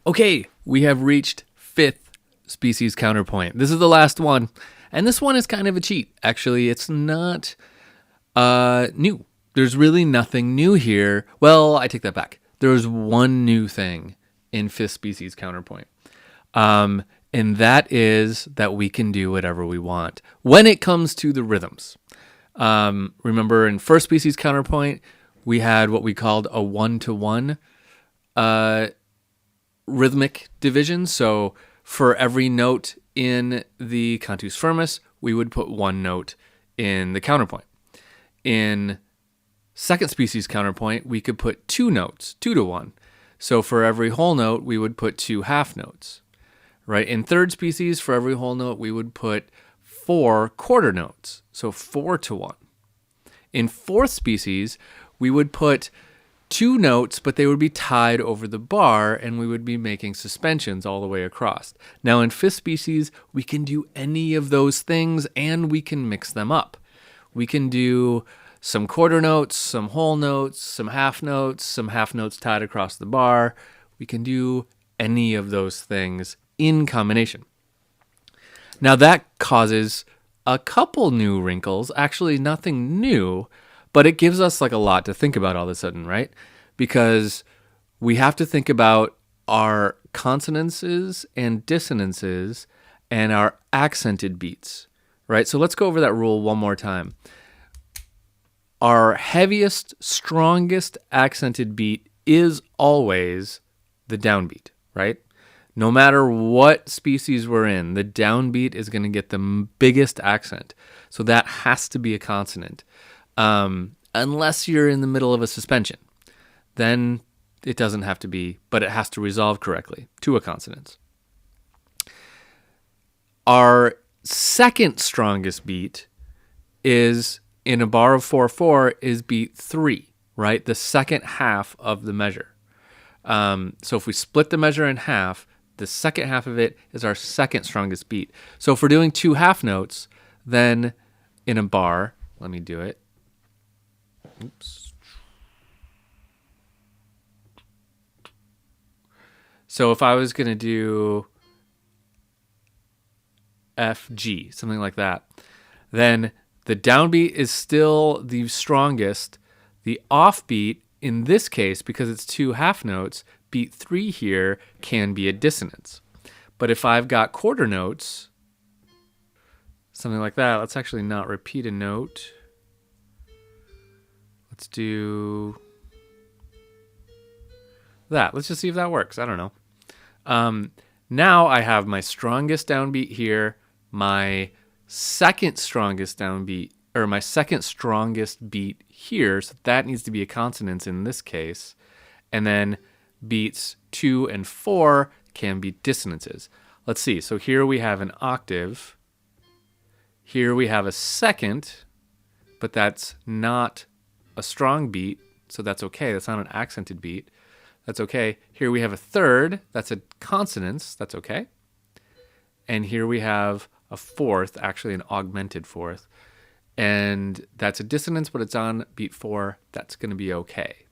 Okay, we have reached fifth species counterpoint. This is the last one. And this one is kind of a cheat. Actually, it's not new. There's really nothing new here. Well, I take that back. There's one new thing in fifth species counterpoint. And that is that we can do whatever we want when it comes to the rhythms. Remember in first species counterpoint, we had what we called a 1-to-1 rhythmic division. So for every note in the cantus firmus, we would put one note in the counterpoint. In second species counterpoint, we could put two notes, 2-to-1. So for every whole note, we would put two half notes, right? In third species, for every whole note, we would put 4 quarter notes, so 4-to-1. In fourth species, we would put 2 notes, but they would be tied over the bar, and we would be making suspensions all the way across. Now, in fifth species, we can do any of those things, and we can mix them up. We can do some quarter notes, some whole notes, some half notes tied across the bar. We can do any of those things in combination. Now, that causes a couple new wrinkles. Actually, nothing new, but it gives us like a lot to think about all of a sudden, right? Because we have to think about our consonances and dissonances and our accented beats, right? So let's go over that rule one more time. Our heaviest, strongest accented beat is always the downbeat, right? No matter what species we're in, the downbeat is going to get the biggest accent. So that has to be a consonant. Unless you're in the middle of a suspension, then it doesn't have to be, but it has to resolve correctly to a consonant. Our second strongest beat is in a bar of 4/4 is beat 3, right? The second half of the measure. So if we split the measure in half, the second half of it is our second strongest beat. So if we're doing 2 half notes, then in a bar, let me do it. Oops. So if I was going to do F, G, something like that, then the downbeat is still the strongest. The offbeat, in this case, because it's 2 half notes, beat 3 here can be a dissonance. But if I've got quarter notes, something like that, let's actually not repeat a note. Let's do that. Let's just see if that works. I don't know. Now I have my strongest downbeat here, my second strongest downbeat, or my second strongest beat here. So that needs to be a consonant in this case. And then beats 2 and 4 can be dissonances. Let's see. So here we have an octave. Here we have a second, but that's not a strong beat. So that's okay. That's not an accented beat. That's okay. Here we have a third. That's a consonance. That's okay. And here we have a fourth, actually an augmented fourth. And that's a dissonance, but it's on beat 4. That's going to be okay.